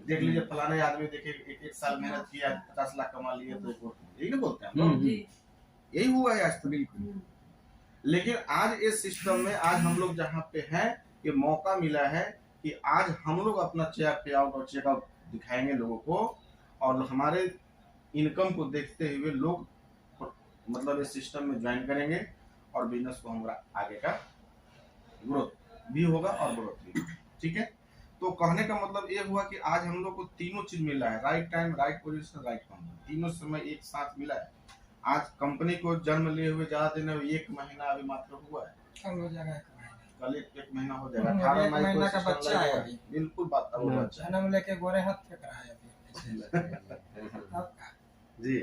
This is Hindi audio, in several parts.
देख लीजिए फलाने आदमी देखिए एक साल मेहनत किया 50 लाख कमा लिए, तो यही ना बोलते हैं हम लोग। यही हुआ है आज तक। बिल्कुल। लेकिन आज इस सिस्टम में आज हम लोग जहाँ पे हैं, ये मौका मिला है कि आज हम लोग अपना पे आउट और चेकआउट दिखाएंगे लोगों को, और हमारे इनकम को देखते हुए लोग मतलब इस सिस्टम में ज्वाइन करेंगे, और बिजनेस को हमारा आगे का ग्रोथ भी होगा और ग्रोथ भी। ठीक है, तो कहने का मतलब ये हुआ कि आज हम लोग को तीनों चीज मिला है, right time, right position, right company, तीनों समय एक साथ मिला है। आज कंपनी को जन्म लिए हुए ज्यादा दिन 1 महीना अभी मात्र हुआ है, कल हो जाएगा कल एक महीना हो जाएगा। 18 मई को का बच्चा है अभी। बिल्कुल बात वो बच्चा जन्म लेके गोरे हाथ फेंक रहा है अभी। जी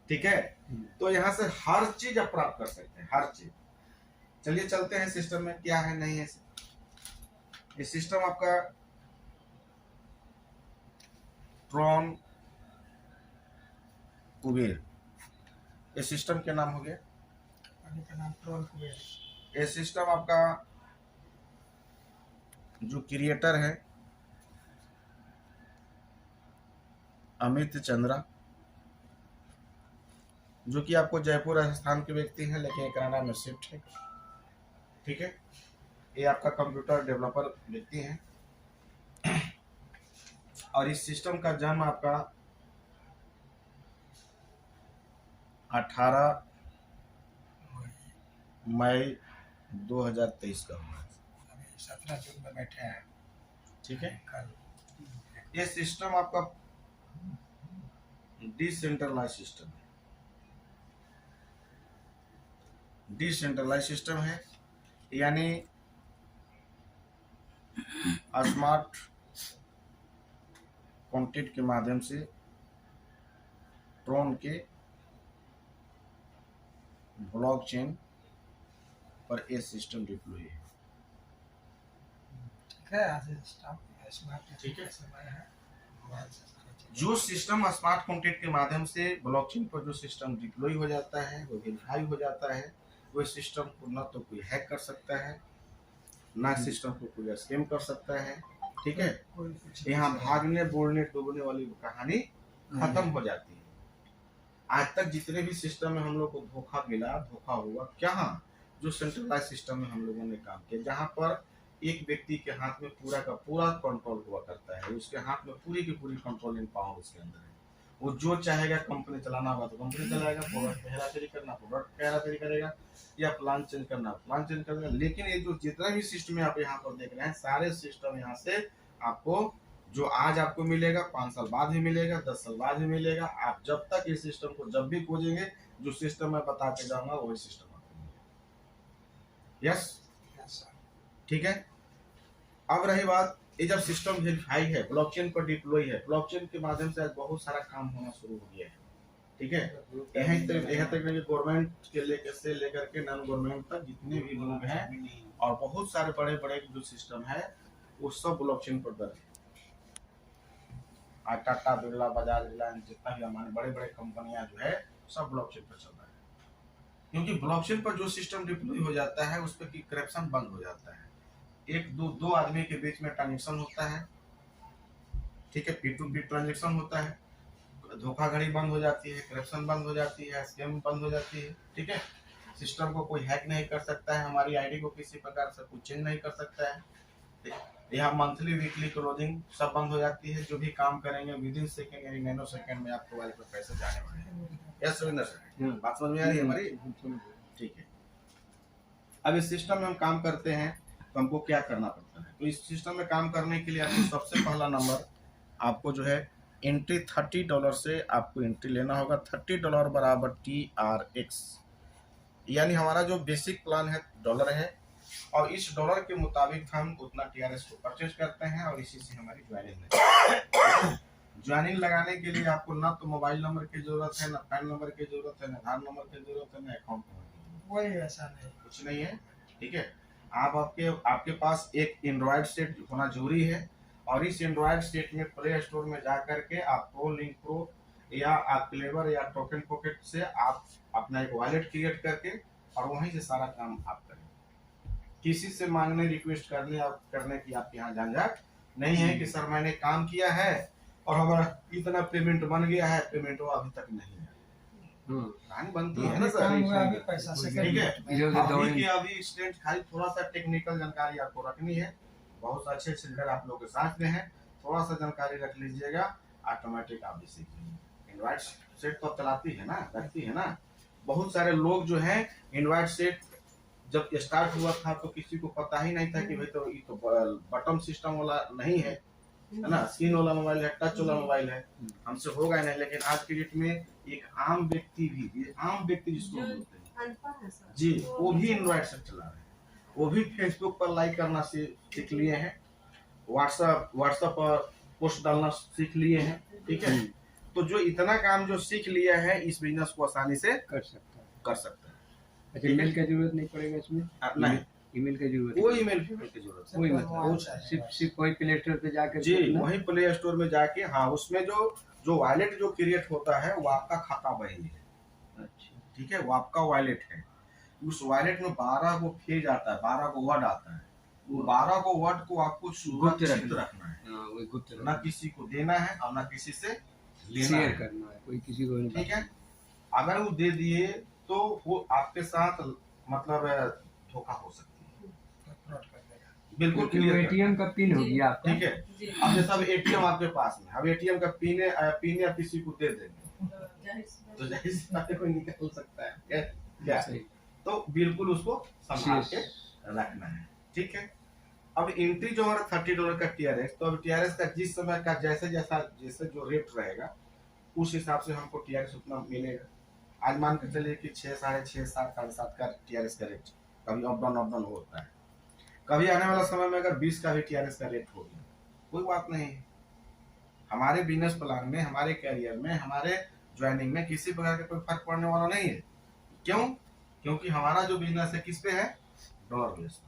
ठीक है, तो यहाँ से हर चीज आप प्राप्त कर सकते हैं, हर चीज। चलिए चलते हैं सिस्टम में क्या है नहीं है। ये सिस्टम आपका ट्रॉन कुबेर, ये सिस्टम के नाम हो गया, नाम ट्रॉन कुबेर। ये सिस्टम आपका जो क्रिएटर है अमित चंद्रा, जो कि आपको जयपुर राजस्थान के व्यक्ति हैं, लेकिन कनाडा में शिफ्ट है। ठीक है, ये आपका कंप्यूटर डेवलपर व्यक्ति हैं, और इस सिस्टम का जन्म आपका 18 मई 2023 का हुआ है। 17 जून में बैठे हैं। ठीक है, ये सिस्टम आपका डिसेंट्रलाइज सिस्टम है, डिसेंट्रलाइज सिस्टम है, यानी स्मार्ट कॉन्ट्रैक्ट के माध्यम से ट्रॉन के ब्लॉकचेन पर ये सिस्टम डिप्लॉय है। ठीक है, जो सिस्टम स्मार्ट कॉन्ट्रैक्ट के माध्यम से ब्लॉकचेन पर जो सिस्टम डिप्लॉय हो जाता है, वो वेरीफाई हो जाता है, वो सिस्टम को न तो कोई हैक कर सकता है, ना सिस्टम को कोई स्कैम कर सकता है। ठीक है, यहाँ भागने बोलने डूबने वाली कहानी खत्म हो जाती है। आज तक जितने भी सिस्टम में हम लोग को धोखा मिला, धोखा हुआ क्या, जो सेंट्रलाइज सिस्टम में हम लोगों ने काम किया, जहाँ पर एक व्यक्ति के हाथ में पूरा का पूरा कंट्रोल हुआ करता है, उसके हाथ में पूरी की पूरी कंट्रोलिंग पावर उसके अंदर है। वो जो चाहेगा कंपनी चलाना होगा तो कंपनी चलाएगा, प्रोडक्ट हेरा फेरी करना प्रोडक्ट हेरा फेरी करेगा, या प्लान चेंज करना प्लान चेंज करेगा। लेकिन ये जो जितना भी सिस्टम आप यहाँ पर देख रहे हैं, सारे सिस्टम यहाँ से आपको जो आज आपको मिलेगा 5 साल बाद ही मिलेगा, 10 साल बाद ही मिलेगा। आप जब तक इस सिस्टम को जब भी खोजेंगे, जो सिस्टम मैं बताते जाऊंगा वही सिस्टम आपको मिलेगा। यस, ठीक है। अब रही बात, ये जब सिस्टम वेरीफाई है, ब्लॉकचेन पर डिप्लॉय है, ब्लॉकचेन के माध्यम से आज बहुत सारा काम होना शुरू हो गया है। ठीक है, यहाँ तक गवर्नमेंट के लेकर के नॉन गवर्नमेंट तक जितने भी लोग हैं, और बहुत सारे बड़े बड़े जो सिस्टम है वो सब ब्लॉकचेन पर दर्ज है। आज टाटा बिरला, बजाज, रिलायंस, जितना भी हमारे बड़े बड़े कंपनियां जो है सब ब्लॉकचेन पर चल रहा है, क्योंकि ब्लॉकचेन पर जो सिस्टम डिप्लॉय हो जाता है उस पर करप्शन बंद हो जाता है। एक दो आदमी के बीच में ट्रांजेक्शन होता है, ठीक है, P2P ट्रांजेक्शन होता है, धोखाधड़ी बंद हो जाती है, करप्शन बंद हो जाती है, स्कैम बंद हो जाती है। ठीक है, सिस्टम को कोई हैक नहीं कर सकता है, हमारी आईडी को किसी प्रकार से कोई चेंज नहीं कर सकता है। यहाँ मंथली वीकली क्लोजिंग सब बंद हो जाती है। जो भी काम करेंगे विदिन सेकेंड यानी नैनो सेकेंड में आपको वाले पर पैसे जाने वाले हैं। यस सर, बात समझ में आ रही है हमारी? ठीक है, अब इस सिस्टम में हम काम करते हैं तो हमको क्या करना पड़ता है। तो इस सिस्टम में काम करने के लिए आपको सबसे पहला नंबर आपको जो है एंट्री $30 से आपको एंट्री लेना होगा। $30 बराबर TRX, यानी हमारा जो बेसिक प्लान है डॉलर है, और इस डॉलर के मुताबिक हम उतना TRX को परचेज करते हैं, और इसी से हमारी ज्वाइनिंग ज्वाइनिंग लगाने के लिए आपको ना तो मोबाइल नंबर की जरूरत है, ना पैन नंबर की जरूरत है, ना आधार नंबर की जरूरत है, ना अकाउंट नंबर, कोई ऐसा नहीं, कुछ नहीं है। ठीक है, आपके पास एक एंड्रॉयड सेट होना जरूरी है, और इस एंड्रॉयड सेट में प्ले स्टोर में जा करके आप लिंक प्रो या आप क्लेवर या टोकन पॉकेट से आप अपना एक वॉलेट क्रिएट करके और वहीं से सारा काम आप करें। किसी से मांगने रिक्वेस्ट करने की आपके यहाँ झंझट नहीं है कि सर मैंने काम किया है और हमारा इतना पेमेंट बन गया है, पेमेंट वो अभी तक नहीं है। कहानी बनती है ना सर। काम हुआ अभी पैसा ठीक सेकंड है, मिनट में। अभी स्टेट खाली थोड़ा सा टेक्निकल जानकारी आपको रखनी है। बहुत अच्छे सिलेंडर आप लोग के साथ में है, थोड़ा सा जानकारी रख लीजिएगा, ऑटोमेटिक आप भी सीख लीजिए। इनवर्ट सेट तो चलाती है ना, रखती है ना। बहुत सारे लोग जो है इनवर्ट सेट जब स्टार्ट हुआ था तो किसी को पता ही नहीं था कि भाई तो ये तो बटन सिस्टम वाला नहीं है, है ना, स्क्रीन वाला मोबाइल है, टच वाला मोबाइल है, हमसे होगा नहीं। लेकिन आज की डेट में एक आम व्यक्ति भी, ये आम व्यक्ति जिसको बोलते हैं जी, वो भी एंड्रॉइड से चला रहे हैं, वो भी फेसबुक पर लाइक करना सीख लिए हैं, व्हाट्सएप पर पोस्ट डालना सीख लिए हैं। ठीक है, तो जो इतना काम जो सीख लिया है इस बिजनेस को आसानी से कर सकता है। अच्छा, ईमेल की जरूरत नहीं पड़ेगा इसमें? नहीं, ईमेल की जरूरत कोई ईमेल की जरूरत कोई मतलब सिर्फ वही प्ले स्टोर पे जाकर जी, वही प्ले स्टोर में जाके, हाँ, उसमें जो वॉलेट जो क्रिएट होता है वो आपका खाता बही है। अच्छा, ठीक है, वो आपका वॉलेट है। उस वॉलेट में 12 को फेज आता है, 12 को वर्ड आता है। वो 12 को वर्ड को आपको सुरक्षित रखना है, ना किसी को देना है और ना किसी से शेयर करना है, कोई किसी को नहीं। ठीक है, अगर वो दे दिए तो वो आपके साथ मतलब धोखा हो सकती है। बिल्कुल क्लियर, एटीएम का पिन हो गया आपका। ठीक है, अब जैसे अब एटीएम आपके पास में, अब एटीएम का पिन या किसी को दे देंगे तो जाहिर सी बात है कोई निकाल सकता है क्या, तो बिल्कुल उसको संभाल के रखना है। ठीक है, अब एंट्री जो हमारा $30 का टीआरएस, तो अब टीआरएस का जिस समय का जैसे जो रेट रहेगा उस हिसाब से हमको टीआरएस उतना मिलेगा। आज मान के चलिए कि 6, 6.5, 7, 7.5 का टीआरएस का रेट कभी अप डाउन होता है। कभी आने वाला समय में अगर 20 का भी टीआरएस का रेट हो गया, कोई बात नहीं है। हमारे बिजनेस प्लान में, हमारे कैरियर में, हमारे ज्वाइनिंग में किसी प्रकार का कोई फर्क पड़ने वाला नहीं है। क्यों? क्योंकि हमारा जो बिजनेस है किस पे है? Dollar base.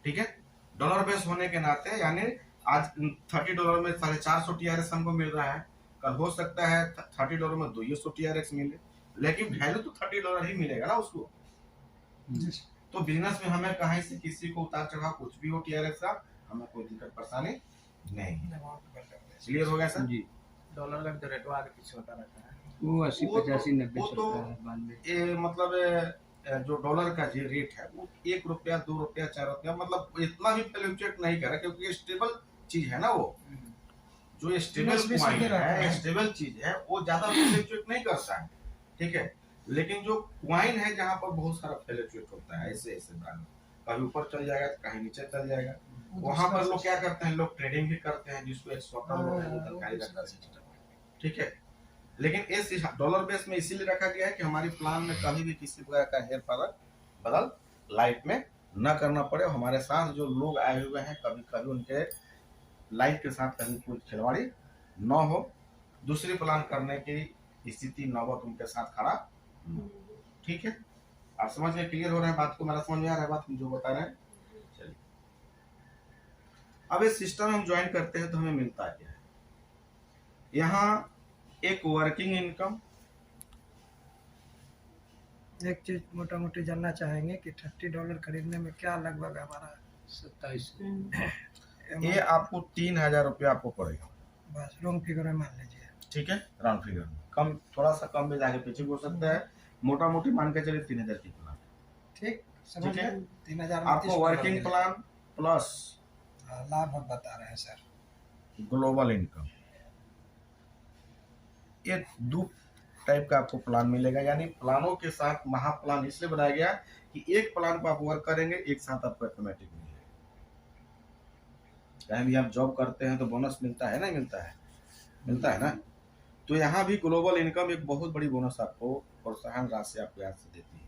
ठीक है, डॉलर बेस होने के नाते यानी आज $30 में 450 टीआरएस हमको मिल रहा है, कल हो सकता है $30 में 200 टीआरएस मिले, लेकिन वैल्यू तो $30 ही मिलेगा ना उसको। तो बिजनेस में हमें कहीं से किसी को उतार चढ़ाव कुछ भी हो टीआरएस का, हमें कोई दिक्कत परेशानी नहीं है। क्लियर हो गया सर जी? डॉलर का जो रेट आगे पीछे होता रहता है, वो 80, 85, 90 वो तो मतलब जो डॉलर का जो रेट है वो ₹1, ₹2, ₹4, मतलब इतना भी फ्लक्चुएट नहीं कर रहा, क्योंकि स्टेबल चीज है ना। वो जो स्टेबल कॉइन है, स्टेबल चीज है, वो ज्यादा फ्लक्चुएट नहीं करता है। ठीक है, लेकिन जो कॉइन है जहाँ पर बहुत सारा फ्लक्चुएट होता है, ऐसे ब्रांड, कभी ऊपर चल जाएगा, कहीं नीचे चल जाएगा, वहां पर लोग क्या करते हैं, लोग ट्रेडिंग भी करते हैं, जिसको एक जानकारी रखते हैं। ठीक है, लेकिन इस डॉलर बेस में इसीलिए रखा गया है कि हमारी प्लान में कभी भी किसी प्रकार का हेर बदल लाइफ में न करना पड़े। हमारे साथ जो लोग आए हुए हैं कभी कभी उनके लाइफ के साथ कभी कोई खिलवाड़ी न हो, दूसरी प्लान करने की स्थिति नौबत उनके साथ खड़ा। ठीक है, आप समझ में क्लियर हो रहे हैं बात को? मेरा समझ में आ रहा है बात जो बता रहे हैं? चलिए, अब इस सिस्टम हम ज्वाइन करते हैं तो हमें मिलता क्या है? यहाँ एक वर्किंग इनकम, एक चीज मोटा मोटी जानना चाहेंगे कि $30 खरीदने में क्या लगभग हमारा 27 ये आपको 3000 रुपया आपको पड़ेगा, बस लॉन्ग फिगर में मान लीजिए। ठीक है, राउंड फिगर में कम, थोड़ा सा कम में जाके पीछे हो सकता है, मोटा मोटी मान के चलिए 3000 की प्लान। ठीक, समझ ठीक है, गए? 3000 आपको वर्किंग प्लान प्लस लाभ आप बता रहे हैं सर। ग्लोबल इनकम, ये 2 टाइप का आपको प्लान मिलेगा। यानी प्लानों के साथ महाप्लान इसलिए बनाया गया कि एक प्लान पर आप वर्क करेंगे, एक साथ आपको ऑटोमेटिक मिलेगा। कहीं भी आप जॉब करते हैं तो बोनस मिलता है, नहीं मिलता है? मिलता है ना। तो यहाँ भी ग्लोबल इनकम एक बहुत बड़ी बोनस आपको, प्रोत्साहन राशि आपको यहाँ से देती है।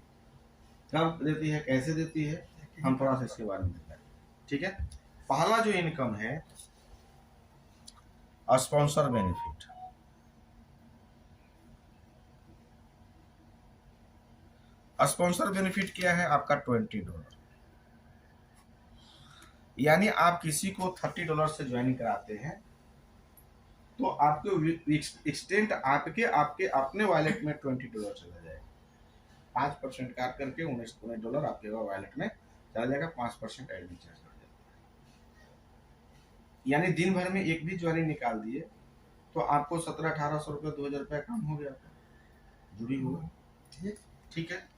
कब देती है, कैसे देती है, हम थोड़ा सा इसके बारे में बताएं। ठीक है, पहला जो इनकम है स्पॉन्सर बेनिफिट। स्पॉन्सर बेनिफिट क्या है? आपका $20। यानी आप किसी को $30 से ज्वाइनिंग कराते हैं तो आपके एक्सटेंट आपके अपने वॉलेट में $20 चला जाएगा। 5% काट करके $19 आपके वॉलेट में चला जाएगा, 5% एडमिन चार्ज लग जाएगा। यानी दिन भर में एक भी ज्वाइनिंग निकाल दिए तो आपको 1700-1800 रुपये 2000 रुपये काम हो गया था, जुड़ी हुआ। ठीक है,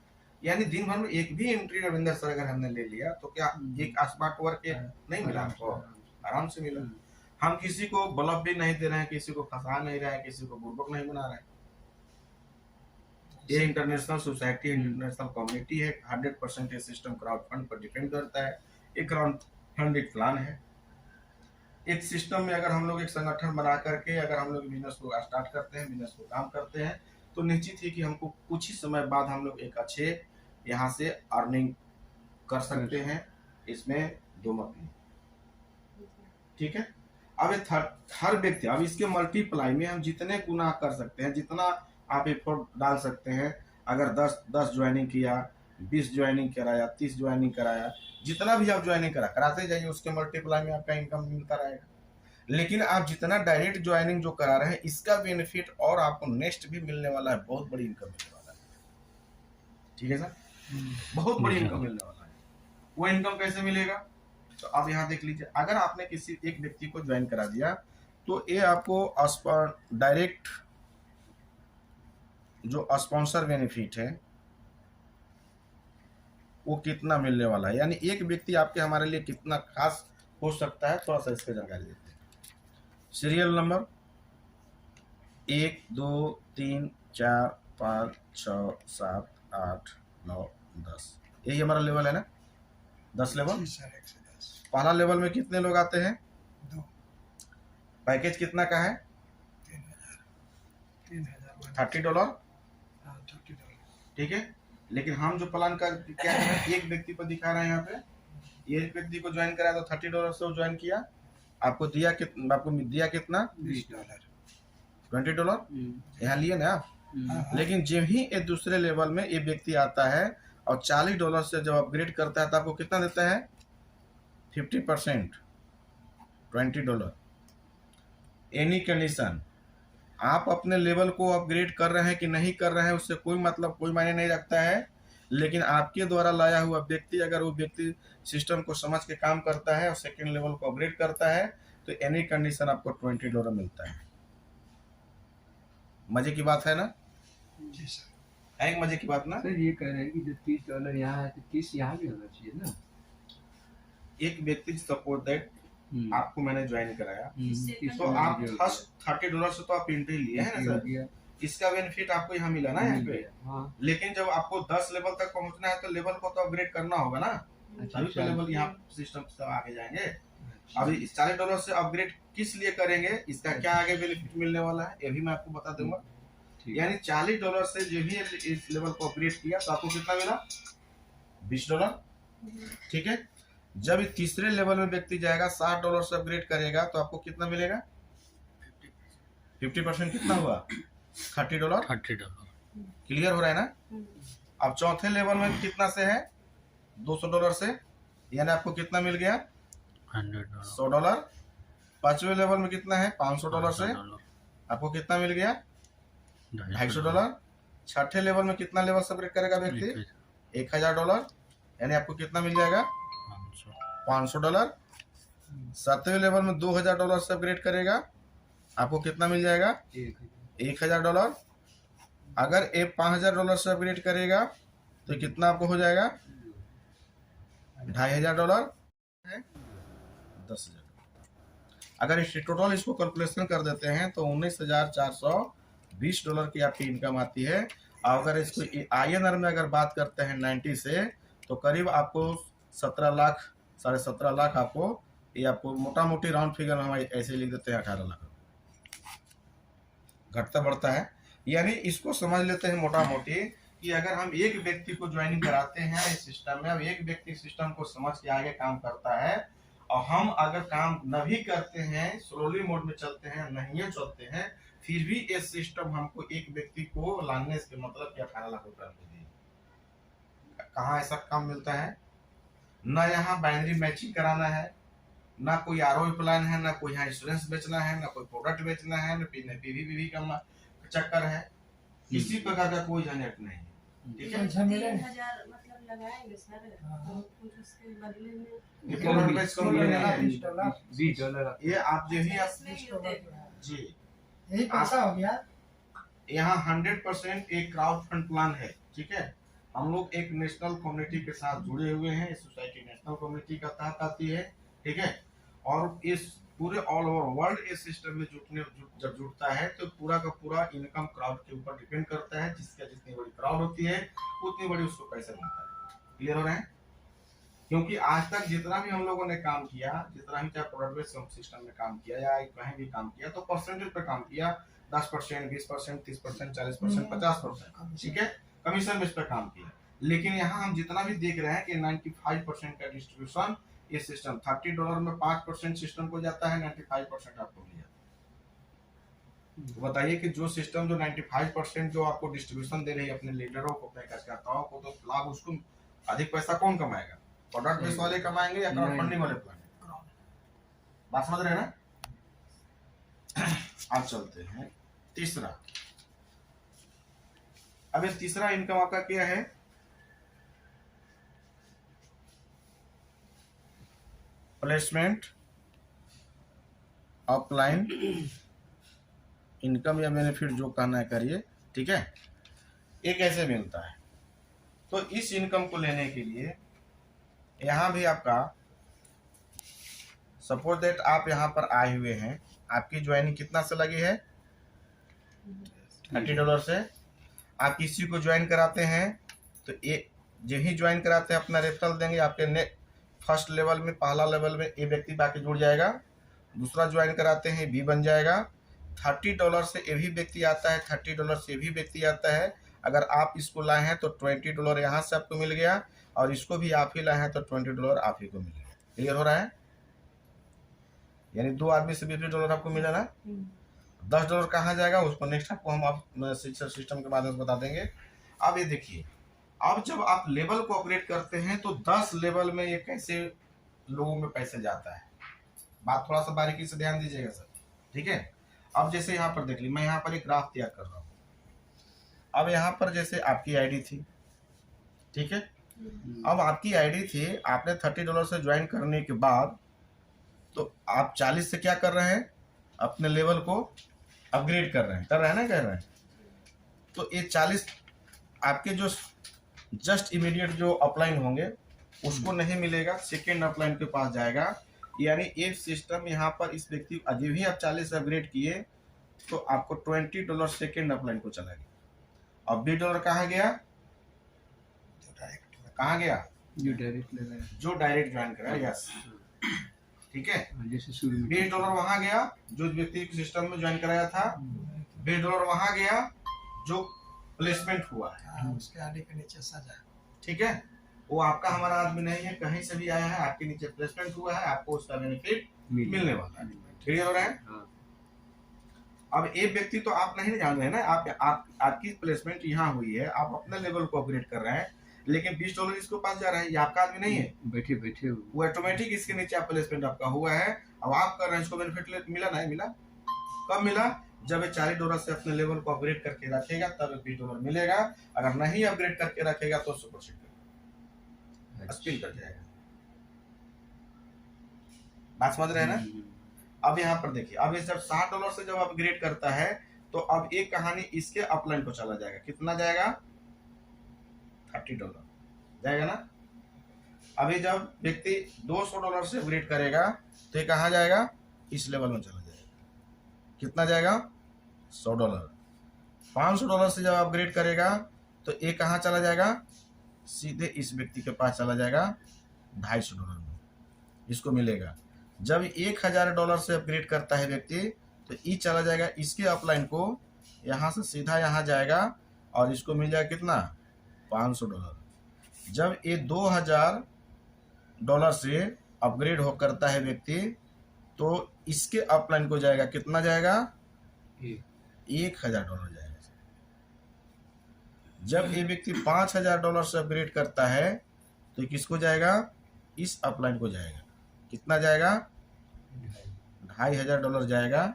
यानी दिन भर में एक भी एंट्री रविंदर सर अगर हमने ले लिया तो क्या एक स्मार्ट वर्क नहीं मिला आपको? आराम से मिला। हम किसी को बल्ब भी नहीं दे रहे हैं, किसी को फंसा नहीं रहे हैं, किसी को बुर्बक नहीं बना रहे हैं। ये इंटरनेशनल सोसाइटी, इंटरनेशनल कम्युनिटी है। 100% ये सिस्टम क्राउड फंड पर डिपेंड करता है। ये क्राउड फंड एक प्लान है। एक सिस्टम में अगर हम लोग एक संगठन बना करके अगर हम लोग बिजनेस को स्टार्ट करते हैं, बिजनेस को काम करते हैं, तो निश्चित ही कि हमको कुछ ही समय बाद हम लोग एक अच्छे यहाँ से अर्निंग कर सकते हैं, इसमें दो मत नहीं। ठीक है, अब ये हर व्यक्ति, अब इसके मल्टीप्लाई में हम जितने गुना कर सकते हैं, जितना आप एफर्ट डाल सकते हैं। अगर 10 ज्वाइनिंग किया, 20 ज्वाइनिंग कराया, 30 ज्वाइनिंग कराया, जितना भी आप ज्वाइनिंग कराते जाइए, उसके मल्टीप्लाई में आपका इनकम मिलता रहेगा। लेकिन आप जितना डायरेक्ट ज्वाइनिंग जो करा रहे हैं, इसका बेनिफिट और आपको नेक्स्ट भी मिलने वाला है, बहुत बड़ी इनकम मिलने वाला है। ठीक है सर, बहुत बड़ी इनकम मिलने वाला है। वो इनकम कैसे मिलेगा? तो आप यहाँ देख लीजिए, अगर आपने किसी एक व्यक्ति को ज्वाइन करा दिया तो ये आपको डायरेक्ट जो स्पॉन्सर बेनिफिट है वो कितना मिलने वाला है, यानी एक व्यक्ति आपके हमारे लिए कितना खास हो सकता है, थोड़ा सा इसकी जानकारी देते हैं। सीरियल नंबर 1 2 3 4 5 6 7 8 9 10, यही हमारा लेवल है ना, 10 लेवल। पहला लेवल में कितने लोग आते हैं? 2। पैकेज कितना का है? 3000 $30। $30। ठीक है, लेकिन हम जो प्लान का क्या है, एक व्यक्ति को दिखा रहे हैं यहाँ पे, ये एक व्यक्ति को ज्वाइन कराया तो $30 से ज्वाइन किया, आपको दिया कितना? $20। $20 यहाँ लिए ना आप। लेकिन जब ही ये दूसरे लेवल में ये व्यक्ति आता है और $40 से जब अपग्रेड करता है तो आपको कितना देता है? 50%, $20। एनी कंडीशन, आप अपने लेवल को अपग्रेड कर रहे हैं कि नहीं कर रहे हैं उससे कोई मतलब, कोई मायने नहीं रखता है। लेकिन आपके द्वारा लाया हुआ व्यक्ति, अगर वो व्यक्ति सिस्टम को समझ के काम करता है और सेकेंड लेवल को अपग्रेड करता है तो एनी कंडीशन आपको $20 मिलता है। मजे की बात है ना? जी सर, है एक मजे की बात ना? सर ये कह रहे हैं कि जो $30 यहाँ है तो 30 यहाँ भी होना चाहिए ना। एक व्यक्ति सपोज दैट आपको मैंने ज्वाइन कराया तो तो आप फर्स्ट $30 से तो आप एंट्री लिए हैं ना सर, इसका बेनिफिट आपको यहाँ मिला ना यहाँ पे। हाँ। लेकिन जब आपको 10 लेवल तक पहुंचना है तो लेवल को तो अपग्रेड करना होगा ना, तभी तो लेवल यहाँ सिस्टम से आगे जाएंगे। अभी इस $40 से अपग्रेड किस लिए करेंगे, इसका क्या आगे बेनिफिट मिलने वाला है ये भी मैं आपको बता दूंगा। यानी $40 से जो भी इस लेवल को अपग्रेड किया तो आपको कितना मिला? $20। ठीक है, जब तीसरे लेवल में व्यक्ति जाएगा $60 से अपग्रेड करेगा तो आपको कितना मिलेगा? 50% कितना हुआ? $30। क्लियर हो रहा है ना? अब चौथे लेवल में कितना से है? $200 से, यानी आपको कितना मिल गया? $100। पांचवें लेवल में कितना है? $500 से आपको कितना मिल गया? $250। छठे लेवल में कितना लेवल से अपग्रेड करेगा व्यक्ति? $1000, यानी आपको कितना मिल जाएगा? $500। सातवें लेवल में $2000 से अपग्रेड करेगा, आपको कितना मिल जाएगा? $1000। अगर ये $5000 से अपग्रेड करेगा तो कितना आपको हो जाएगा? $2500 है, $10,000। अगर इस टोटल इसको कैलकुलेशन कर देते हैं तो $19,420 की आपकी इनकम आती है। और अगर इसको INR में अगर बात करते हैं 90 से तो करीब आपको 17 लाख, 17.5 लाख आपको, ये आपको मोटा मोटी राउंड फिगर हम ऐसे लिख देते हैं 18 लाख। घटता बढ़ता है, यानी इसको समझ लेते हैं मोटा मोटी कि अगर हम एक व्यक्ति को ज्वाइनिंग कराते हैं इस सिस्टम में, अब एक व्यक्ति सिस्टम को समझ के आगे काम करता है और हम अगर काम न भी करते हैं, स्लोली मोड में चलते हैं, नहीं चलते हैं, फिर भी ये सिस्टम हमको एक व्यक्ति को लाने से मतलब कि 18 लाख रुपए मिलती है। कहाँ ऐसा काम मिलता है? ना यहाँ बाइनरी मैचिंग कराना है, ना कोई ROI प्लान है, ना कोई यहाँ इंश्योरेंस बेचना है, ना कोई प्रोडक्ट बेचना है, ना PVP का चक्कर है, किसी प्रकार का कोई झंझट नहीं। ठीक है, 3000 मतलब लगाएंगे सर हाँ। तो कुछ उसके बदले में ये $4 कम $20 नहीं है। $20 ये आप जो ही आप इसमें ही होते हैं। जी यही पैसा हो गया। यहाँ 100% एक क्राउड फंड प्लान है, ठीक है। हम लोग एक नेशनल कम्युनिटी के साथ जुड़े हुए हैं, इस सोसाइटी नेशनल कम्युनिटी का तहत आती है, ठीक है। और इस पूरे ऑल ओवर वर्ल्ड इस सिस्टम में जब जुड़ता है तो पूरा का पूरा इनकम क्राउड के ऊपर डिपेंड करता है। जिसका जितनी बड़ी क्राउड होती है उतनी बड़ी उसको पैसा मिलता है। क्लियर हो रहा है? क्योंकि आज तक जितना भी हम लोगों ने काम किया, जितना भी चाहे प्रोडक्ट बेस्ड सिस्टम में काम किया या कहीं भी काम किया, तो परसेंटेज पे काम किया, 10%, 20%, 30%, 40%, 50%, ठीक है, कमीशन बेस पे काम किया। लेकिन यहाँ हम जितना भी देख रहे हैं कि 95% का डिस्ट्रीब्यूशन ये सिस्टम $30 में 5% सिस्टम को जाता है, 95% आपको मिल जाता है। तो बताइए कि जो सिस्टम जो 95% जो आपको डिस्ट्रीब्यूशन दे रही है अपने लीडरों को, अपने कार्यकर्ताओं को, तो लाभ उसको अधिक पैसा कौन कमाएगा? प्रोडक्ट बेस वाले कमाएंगे या क्राउड फंडिंग वाले कमाएंगे? बात समझ रहे हैं ना? अब चलते हैं तीसरा। अब ये तीसरा इनकम आपका क्या है? प्लेसमेंट अपलाइन इनकम या बेनिफिट जो कहना है करिए, ठीक है। ये कैसे मिलता है? तो इस इनकम को लेने के लिए यहाँ भी आपका सपोज दैट आप यहाँ पर आए हुए हैं, आपकी ज्वाइनिंग कितना से लगी है? $30 से। आप किसी को ज्वाइन कराते हैं तो जो ही ज्वाइन कराते हैं अपना रेफरल देंगे, आपके फर्स्ट लेवल में, पहला लेवल में ए व्यक्ति बाकी जुड़ जाएगा। दूसरा ज्वाइन कराते हैं बी बन जाएगा। $30 से ए भी व्यक्ति आता है, $30 से ए भी व्यक्ति आता है। अगर आप इसको लाए हैं तो $20 यहाँ से आपको मिल गया, और इसको भी आप ही लाए हैं तो $20 आप ही को मिल गया। क्लियर हो रहा है? यानी 2 आदमी से $20 आपको मिला ना। $10 कहाँ जाएगा उसको नेक्स्ट आपको हम सिस्टम के माध्यम से बता देंगे। अब ये देखिए, अब जब आप लेवल को अपग्रेड करते हैं तो 10 लेवल में ये कैसे लोगों में पैसे जाता है, बात थोड़ा सा बारीकी से ध्यान दीजिएगा सर, ठीक है। अब जैसे यहाँ पर देख ली, मैं यहाँ पर एक ग्राफ तैयार कर रहा हूँ। अब यहाँ पर जैसे आपकी आईडी थी, ठीक है। अब आपकी आईडी थी, आपने $30 से ज्वाइन करने के बाद तो आप 40 से क्या कर रहे हैं? अपने लेवल को अपग्रेड कर रहे हैं, कर रहे हैं ना, कर रहे हैं। तो ये 40 आपके जो जस्ट इमीडिएट जो अपलाइन होंगे उसको नहीं मिलेगा, सेकेंड अपलाइन के पास जाएगा। यानी ये सिस्टम यहाँ पर इस व्यक्ति अभी भी आप 40 से अपग्रेड किए तो आपको $20 सेकेंड अपलाइन को चला गया। अब $20 कहाँ गया? कहाँ गया? जो डायरेक्ट लगाया, जो डायरेक्ट ज्वाइन करा, यस, ठीक है। जैसे शुरू में $20 वहां गया जो व्यक्ति सिस्टम में ज्वाइन कराया था, $20 वहां गया जो प्लेसमेंट हुआ है, हाँ, उसके आगे के नीचे सजा। ठीक है। वो आपका हमारा आदमी नहीं है, कहीं से भी आया है, आपके नीचे प्लेसमेंट हुआ है, आपको उसका बेनिफिट मिलने वाला है। क्लियर हो रहा है? हाँ। अब एक व्यक्ति तो आप नहीं जान रहे हैं ना, आपकी प्लेसमेंट यहाँ हुई है, आप अपने लेवल को अपग्रेड कर रहे हैं, लेकिन $20 इसके पास जा रहा है, ये आपका आदमी नहीं है, बैठे बैठे वो ऑटोमेटिक इसके नीचे आप प्लेसमेंट आपका हुआ है। अब आप कर रहे हैं, इसको बेनिफिट मिला नहीं मिला? कब मिला? जब ये $40 से अपने लेवल को अपग्रेड करके रखेगा तब $20 मिलेगा। अगर नहीं अपग्रेड करके रखेगा तो सुपरसीड स्पिन कर जाएगा। बात समझ रहे हैं ना? अब यहाँ पर देखिए, अब ये जब $60 से जब अपग्रेड करता है तो अब एक कहानी इसके अपलाइन को चला जाएगा। कितना जाएगा? $30 जाएगा ना। अभी जब व्यक्ति $200 से अपग्रेड करेगा तो ये कहाँ जाएगा? इस लेवल में चला जाएगा। कितना जाएगा? $100। $500 से जब अपग्रेड करेगा तो ये कहाँ चला जाएगा? सीधे इस व्यक्ति के पास चला जाएगा $250 में, इसको मिलेगा। जब $1000 से अपग्रेड करता है व्यक्ति तो ये चला जाएगा इसके अपलाइन को, यहाँ से सीधा यहाँ जाएगा और इसको मिल जाएगा कितना? $500। जब ये $2000 से अपग्रेड हो करता है व्यक्ति तो इसके अपलाइन को जाएगा, कितना जाएगा? $1000 जाएगा। जब ये व्यक्ति $5000 से अपग्रेड करता है तो किसको जाएगा? इस अपलाइन को जाएगा। कितना जाएगा? $2500 जाएगा।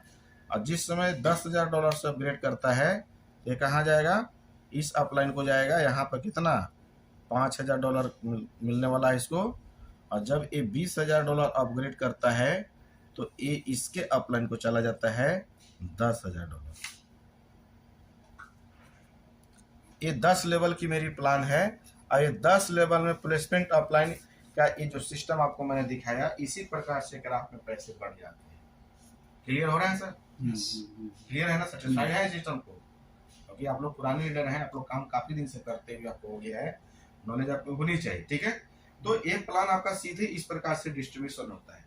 और जिस समय $10,000 से अपग्रेड करता है ये कहाँ जाएगा? इस अपलाइन को जाएगा। यहाँ पर कितना? $5,000 मिलने वाला है इसको। और जब ये $20,000 अपग्रेड करता है तो ये इसके अपलाइन को चला जाता है $10,000। ये 10 लेवल की मेरी प्लान है और ये 10 लेवल में प्लेसमेंट अपलाइन का ये जो सिस्टम आपको मैंने दिखाया, इसी प्रकार से ग्राफ में पैसे बढ़ जाते हैं। क्लियर हो रहा है सर? क्लियर है ना? सेटिस्फाइड है सिस्टम को? क्योंकि आप लोग पुराने लीडर हैं, आप लोग काम काफी दिन से करते हुए आपको हो गया है, नॉलेज आपको होनी चाहिए। ठीक है, तो ये प्लान आपका सीधे इस प्रकार से डिस्ट्रीब्यूशन होता है।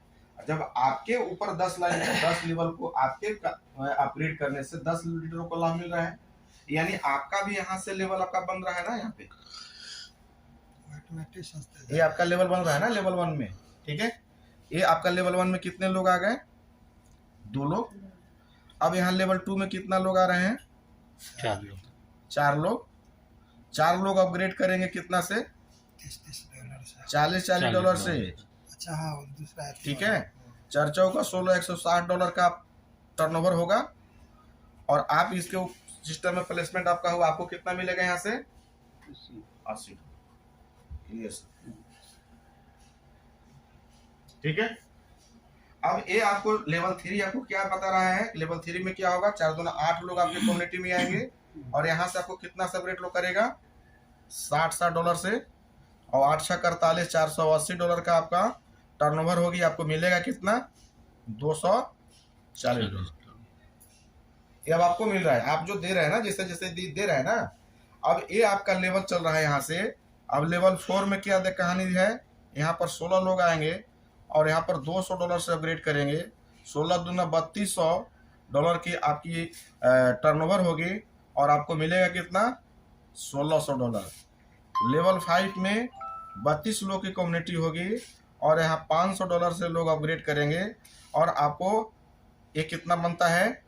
जब आपके ऊपर 10 लाइन 10 लेवल को आपके अपग्रेड करने से 10 लीडरों को लाभ मिल रहा है, यानी आपका भी यहाँ से लेवल आपका बन रहा है ना, यहाँ पे ये आपका लेवल बन रहा है ना लेवल 1 में। ठीक है, ये आपका लेवल 1 में कितने लोग आ गए? 2 लोग। अब यहाँ लेवल 2 में कितना लोग आ रहे हैं? 4 लोग। 4 लोग। 4 लोग अपग्रेड करेंगे कितना से? $40 से। अच्छा हाँ, दूसरा ठीक है, 4 चौका 16, $160 का टर्नओवर होगा। और आप इसके सिस्टम में प्लेसमेंट आपका हुआ, आपको कितना मिलेगा यहाँ से? 80। यस, ठीक है। अब ये आपको लेवल 3 आपको क्या बता रहा है? लेवल 3 में क्या होगा? 4 दूना 8 लोग आपके कम्युनिटी में आएंगे और यहाँ से आपको कितना सेपरेट लोग करेगा? $60 से। और 8 6 48, $480 का आपका टर्नओवर होगी। आपको मिलेगा कितना? $240। ये अब आपको मिल रहा है, आप जो दे रहे हैं ना, जैसे जैसे दे रहे हैं ना। अब ये आपका लेवल चल रहा है यहाँ से। अब लेवल 4 में क्या कहानी है? यहाँ पर 16 लोग आएंगे और यहाँ पर $200 से अपग्रेड करेंगे। 16 दूना $3200 की आपकी टर्नओवर होगी और आपको मिलेगा कितना? $1600। लेवल 5 में 32 लोग की कम्युनिटी होगी और यहाँ $500 से लोग अपग्रेड करेंगे और आपको ये कितना बनता है?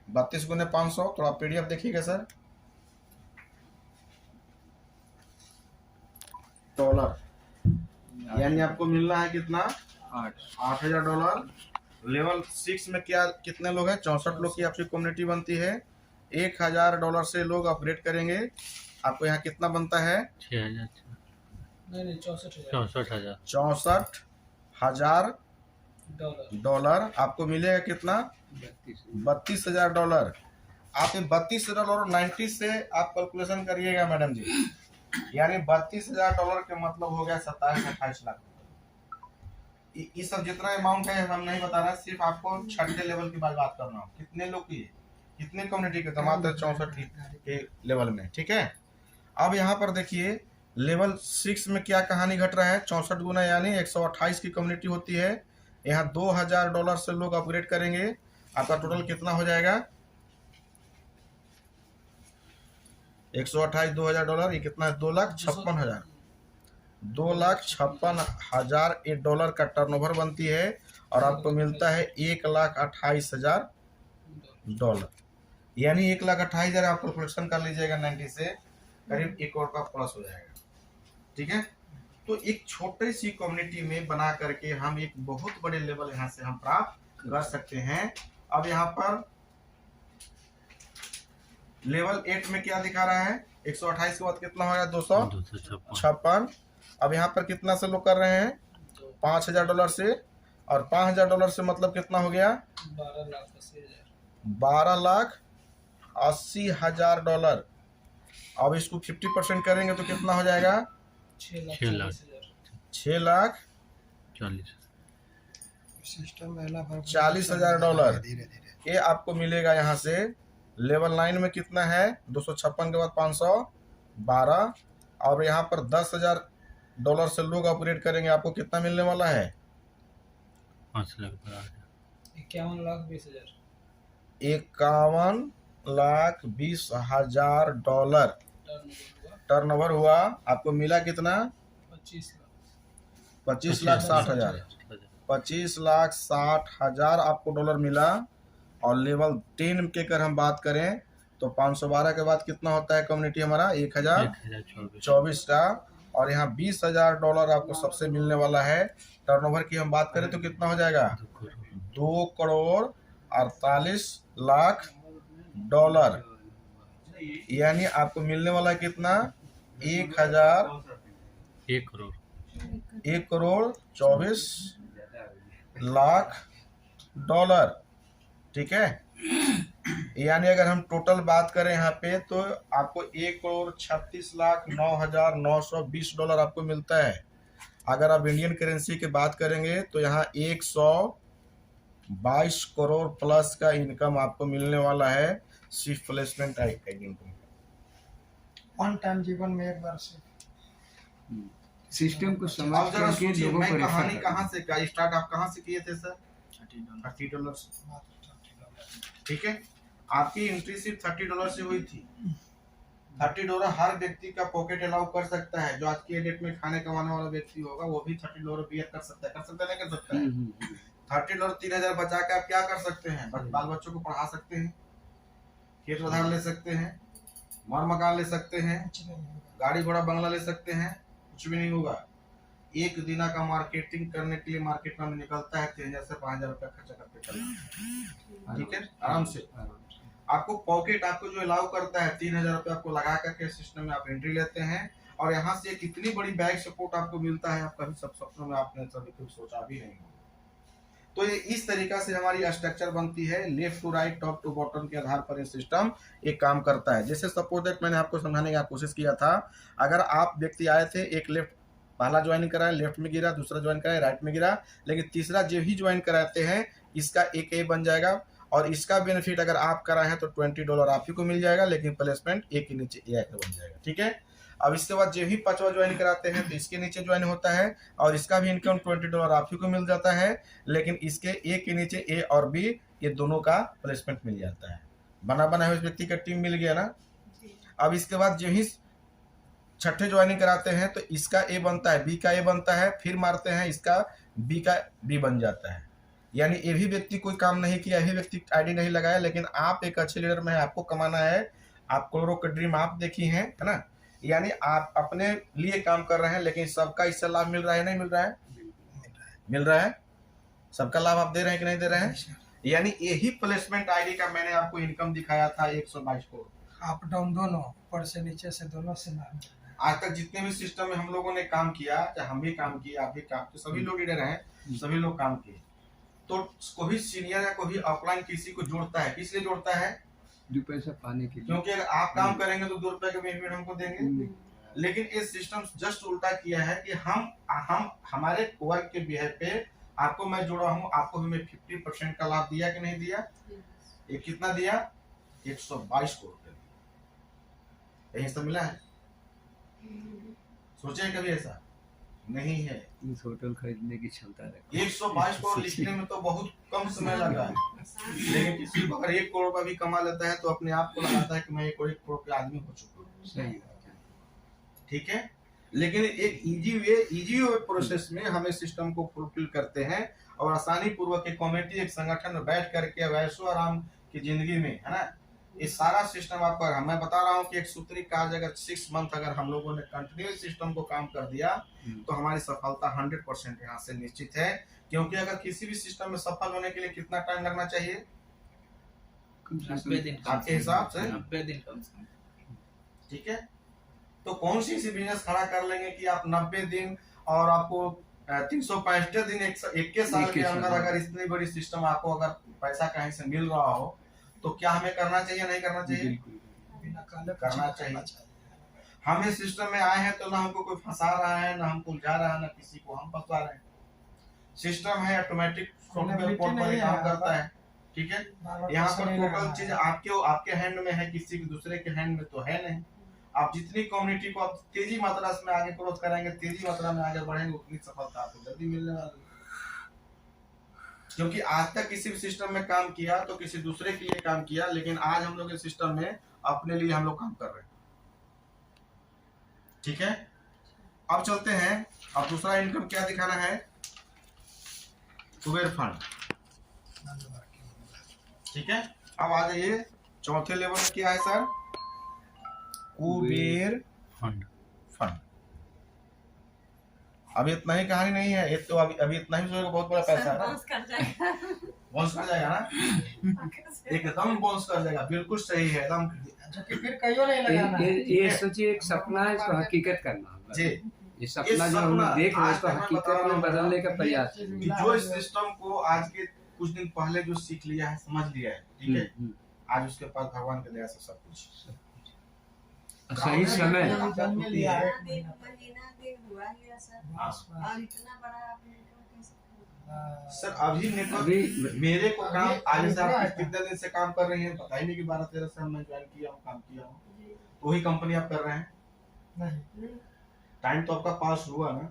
32 गुने 500। थोड़ा पीडीएफ देखिएगा सर। $, यानी आपको मिल रहा है कितना? $8,000। लेवल 6 में क्या कितने लोग हैं? 64 लोग की आपकी कम्युनिटी बनती है। $1,000 से लोग अपग्रेड करेंगे। आपको यहाँ कितना बनता है? 6,000। नहीं 64,000। $64,000 आपको मिलेगा कितना? $32,000। आप ये $32,000 90 से आप कैलकुलेशन करिएगा मैडम जी, यानी $32,000 के मतलब हो गया 27-28 लाख। ये सब जितना अमाउंट है हम नहीं बता रहा, सिर्फ आपको 6ठे लेवल की बात कर रहा हूँ। कितने लोग की, कितने कम्युनिटी के? तो मात्र 64 के लेवल में। ठीक है, अब यहाँ पर देखिए लेवल 6 में क्या कहानी घट रहा है? 64 गुना यानी 128 की कम्युनिटी होती है। यहाँ $2,000 से लोग अपग्रेड करेंगे। आपका टोटल कितना हो जाएगा? 128 $2,000, ये कितना है? $2,56,000। $2,56,000 $1 का टर्नओवर बनती है और आपको मिलता है $1,28,000। यानी 1,28,000 आप कैलकुलेशन कर लीजिएगा 90 से, करीब 1 करोड़ का प्लस हो जाएगा। ठीक है, तो एक छोटे सी कम्युनिटी में बना करके हम एक बहुत बड़े लेवल यहाँ से हम प्राप्त कर सकते हैं। अब यहाँ पर लेवल 8 में क्या दिखा रहा है? 128 के बाद कितना हो गया? 256। अब यहाँ पर कितना से लोग कर रहे हैं? $5,000 से। और $5,000 से मतलब कितना हो गया? $12,80,000। अब इसको 50% करेंगे तो कितना हो जाएगा? 6,40,000। सिस्टम $40,000 ये आपको मिलेगा यहाँ से। लेवल 9 में कितना है? 256 के बाद 512। और यहाँ पर $10,000 से लोग अपग्रेड करेंगे, आपको कितना मिलने वाला है? 51,20,000 टर्नओवर हुआ। आपको मिला कितना? 25,60,000। 25,60,000 आपको डॉलर मिला। और लेवल 10 के अगर हम बात करें तो 512 के बाद कितना होता है कम्युनिटी हमारा? 1,024 का। और यहाँ $20,000 आपको सबसे मिलने वाला है। टर्नओवर की हम बात करें तो कितना हो जाएगा? $2,48,00,000। यानी आपको मिलने वाला कितना? $1,24,00,000 ठीक है। यानी अगर हम टोटल बात करें यहाँ पे तो आपको $1,36,09,920 आपको मिलता है। अगर आप इंडियन करेंसी की बात करेंगे तो यहाँ 122 करोड़ प्लस का इनकम आपको मिलने वाला है सिर्फ प्लेसमेंट एजेंट को। वन टाइम जीवन में एक बार से सिस्टम को समझ अब जरा करके सोचिए, लोगों मैं को कहानी रेफर कहाँ से का स्टार्ट आप कहाँ से किए थे सर? $30 से। ठीक है, आपकी एंट्री सिर्फ $30 से हुई थी। $30 हर व्यक्ति का पॉकेट अलाउ कर सकता है। जो आज की डेट में खाने कमाने वाला व्यक्ति होगा वो भी $30 बियर कर सकता है, नहीं कर सकता है? $30 3,000 बचा के आप क्या कर सकते हैं? बाल बच्चों को पढ़ा सकते हैं, खेत उधार ले सकते हैं, मर मकान ले सकते हैं, कुछ नहीं होगा। गाड़ी घोड़ा बंगला ले सकते हैं, कुछ भी नहीं होगा। एक दिन का मार्केटिंग करने के लिए मार्केट में निकलता है 3,000 से 5,000 रुपया खर्चा करके चलना, ठीक है, आराम से। आपको पॉकेट आपको जो अलाउ करता है 3,000 रुपया आपको लगा करके सिस्टम में आप एंट्री लेते हैं और यहाँ से एक इतनी बड़ी बैक सपोर्ट आपको मिलता है, आप कभी सब सपनों में आपने कभी कुछ सोचा भी नहीं होगा। तो ये इस तरीका से हमारी स्ट्रक्चर बनती है, left to right, top to bottom के आधार पर ये सिस्टम एक काम करता है। जैसे सपोज दैट मैंने आपको समझाने की कोशिश किया था, अगर आप व्यक्ति आए थे, एक लेफ्ट पहला ज्वाइनिंग कराया, लेफ्ट में गिरा, दूसरा ज्वाइन कराया, राइट में गिरा, लेकिन तीसरा जो ही ज्वाइन कराते हैं इसका एक ए बन जाएगा और इसका बेनिफिट अगर आप कराए हैं तो $20 आप ही को मिल जाएगा, लेकिन प्लेसमेंट ए के नीचे ए बन जाएगा, ठीक है। अब इसके बाद जो ही 5वां ज्वाइन कराते हैं तो इसके नीचे ज्वाइन होता है और इसका भी इनकम $20 आप ही को मिल जाता है, लेकिन इसके ए के नीचे ए और बी ये दोनों का प्लेसमेंट मिल जाता है। बना हुआ इस व्यक्ति का टीम मिल गया ना। अब इसके बाद जो ही 6ठे ज्वाइनिंग कराते हैं तो इसका ए बनता है, बी का ए बनता है, फिर मारते हैं इसका बी का बी बन जाता है। यानी ये भी व्यक्ति कोई काम नहीं किया, ये भी व्यक्ति आईडी नहीं लगाया, लेकिन आप एक अच्छे लीडर में आपको कमाना है, आप करोड़ों का ड्रीम आप देखी हैं, है ना। यानी आप अपने लिए काम कर रहे हैं, लेकिन सबका इससे लाभ मिल रहा है, नहीं मिल रहा है? मिल रहा है। सबका लाभ आप दे रहे हैं कि नहीं दे रहे हैं? यानी यही प्लेसमेंट आईडी का मैंने आपको इनकम दिखाया था 122 करोड़, अप डाउन दोनों, ऊपर से नीचे से दोनों से लाभ। आज तक जितने भी सिस्टम में हम लोगों ने काम किया, चाहे हम भी काम किए, आप भी काम किए, सभी लोग लीडर हैं, सभी लोग काम किए। तो कोई सीनियर या कोई ऑफलाइन किसी को जोड़ता है, किस लिए जोड़ता है? 2 पैसा पाने के लिए, क्योंकि अगर आप काम करेंगे तो 2 रुपए का बेनिफिट हमको देंगे। लेकिन ये सिस्टम जस्ट उल्टा किया है कि हम हमारे वर्क के बिहेव पे आपको मैं जोड़ा हूँ, आपको भी मैं 50% का लाभ दिया कि नहीं दिया? ये कितना दिया? 122 करोड़ रुपए, यही सब मिला है। सोचे कभी ऐसा नहीं है। इस होटल खरीदने की क्षमता रखते 122 करोड़ लिखने में तो बहुत कम समय लगा है, लेकिन किसी को अगर 1 करोड़ का भी कमा लेता है तो अपने आप को लगाता है कि मैं 1 करोड़ के आदमी हो चुका हूँ। सही बात है। ठीक है, लेकिन एक इजी वे प्रोसेस में हमें सिस्टम को फुलफिल करते हैं और आसानी पूर्वक एक कमेटी, एक संगठन में बैठ करके वैसो आराम की जिंदगी में, है ना, ये सारा सिस्टम आपका, मैं बता रहा हूँ कि एक सूत्री कार्य अगर 6 मंथ अगर हम लोगों ने कंटिन्यूस सिस्टम को काम कर दिया तो हमारी सफलता 100% यहाँ से निश्चित है। क्योंकि अगर किसी भी सिस्टम में सफल होने के लिए कितना टाइम लगना चाहिए 90 दिन आपके हिसाब से? 90 दिन कम से कम। ठीक है, तो कौन सी ऐसी बिजनेस खड़ा कर लेंगे कि आप 90 दिन और आपको 365 दिन 21 साल के अंदर अगर इतनी बड़ी सिस्टम आपको अगर पैसा कहीं से मिल रहा हो तो क्या हमें करना चाहिए, नहीं करना चाहिए? बिना काले करना चाहिए। हम इस सिस्टम में आए हैं तो ना हमको कोई फंसा रहा है, ना हमको उलझा रहा है, ना किसी को हम फंसा रहे हैं। सिस्टम है, ऑटोमेटिक सॉफ्टवेयर कोड पर काम करता है, ठीक है। यहाँ पर टोटल चीज आपके हैंड में है, किसी के दूसरे के हैंड में तो है नहीं। आप जितनी कम्युनिटी को आप तेजी मात्रा में आगे ग्रोथ कराएंगे, तेजी मात्रा में आगे बढ़ेंगे, उतनी सफलता आपको जल्दी मिलने वाली है। क्योंकि आज तक किसी भी सिस्टम में काम किया तो किसी दूसरे के लिए काम किया, लेकिन आज हम लोग इस सिस्टम में अपने लिए हम लोग काम कर रहे हैं। ठीक है, अब चलते हैं। अब दूसरा इनकम क्या दिखाना है? कुबेर फंड। ठीक है, अब आ जाइए चौथे लेवल में क्या है सर? कुबेर फंड। फंड। अभी इतना ही कहानी नहीं है, ये तो अभी इतना ही बहुत बड़ा पैसा है ना। बोनस कर जाएगा। बोनस कर जाएगा ना, एकदम बोनस कर जाएगा, बिल्कुल सही है, एकदम जो कि फिर कईयों नहीं लगाना है। ये सोचिए एक सपना है, इसको हकीकत करना होगा। जी ये सपना जो हम लोग देख रहे हैं, इसको आज मैं बता हकीकत रहा में हूँ बदलने का प्रयास है। कि जो इस सिस्टम को आज के कुछ दिन पहले जो सीख लिया है, समझ लिया है, ठीक है, आज उसके पास भगवान की दया से सब कुछ सही समय जन्म लिया है। महीना दिन हुआ ही है सर, और इतना बड़ा आपने सर अभी नेटवर्क मेरे को काम आज से आप कितने दिन से काम कर रही हैं, पता ही नहीं कि 12-13 साल मैं ज्वाइन किया हूँ, काम किया हूँ, वही कंपनी आप कर रहे हैं, नहीं टाइम तो आपका पास हुआ ना।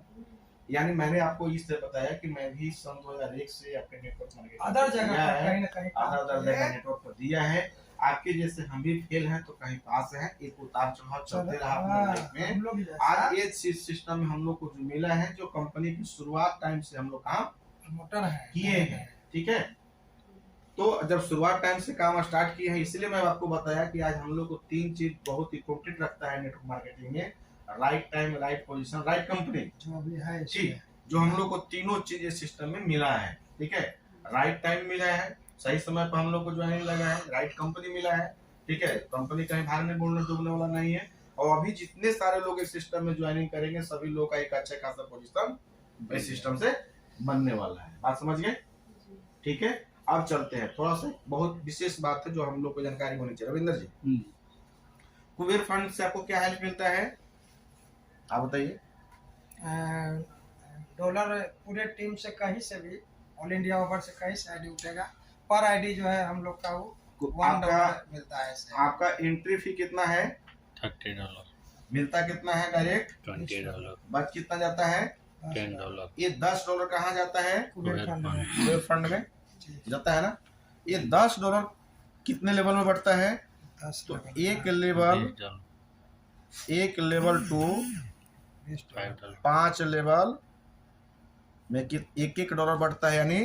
यानी मैंने आपको इससे बताया कि मैं भी सन 2001 से अपने नेटवर्क मार्केटिंग अदर जगह दिया पर है, कहीं ना कहीं काम अदर किया जगह है। नेटवर्क पर दिया है। आपके जैसे हम भी फेल हैं तो कहीं पास हैं, एक उतार चढ़ाव चलते रहा अपने लाइफ में। हम लोग भी जैसा आज ये सिस्टम में हम लोग को जो मिला है, जो कंपनी की शुरुआत टाइम से हम लोग काम मोटर है किए हैं, ठीक है। तो जब शुरुआत टाइम से काम स्टार्ट किए हैं, इसलिए मैं आपको बताया कि आज हम लोग को 3 चीज बहुत इंपॉर्टेंट रखता है नेटवर्क मार्केटिंग में: right time, right position, right company. जो अभी है ठीक, जो हम लोग को तीनों चीज इस सिस्टम में मिला है, ठीक है। राइट टाइम मिला है, सही समय पर हम लोग को ज्वाइनिंग लगा है, राइट कंपनी मिला है, ठीक है, कंपनी कहीं भागने बोलने डूबने वाला नहीं है। और अभी जितने सारे लोग इस सिस्टम में ज्वाइनिंग करेंगे, सभी लोग का एक अच्छा खासा पोजीशन इस सिस्टम से बनने वाला है। बात समझ गए? ठीक है, अब चलते हैं, थोड़ा सा बहुत विशेष बात है जो हम लोग को जानकारी होनी चाहिए। रविंदर जी, कुबेर फंड से आपको क्या हेल्प मिलता है, आप बताइए। डॉलर पूरे टीम से कहीं से भी, ऑल इंडिया ओवर से कहीं से आईडी उठेगा, पर आईडी जो है हम लोग का वो $1 मिलता है इससे। आपका एंट्री फी कितना है? $30 मिलता कितना है डायरेक्ट? $20 बच कितना जाता है? $10 ये $10 कहाँ जाता है? कुबेर फंड में कुबेर फंड में जाता है ना। ये $10 कितने लेवल में बढ़ता है? 10 तो लेवल एक लेवल, एक लेवल टू 5 लेवल में एक $1 बढ़ता है, यानी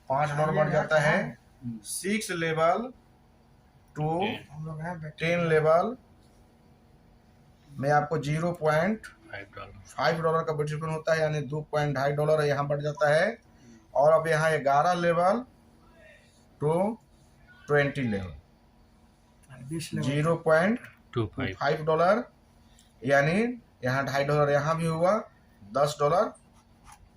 $5 बढ़ जाता है। 6 लेवल टू हम लोग हैं 10 लेवल में आपको $0.5 का डिफरेंस होता है, यानी $2.5 यहाँ बढ़ जाता है। और अब यहाँ 11 लेवल टू 20 लेवल 20 लेवल $0.25, यानी यहाँ $2.5 यहाँ भी हुआ, $10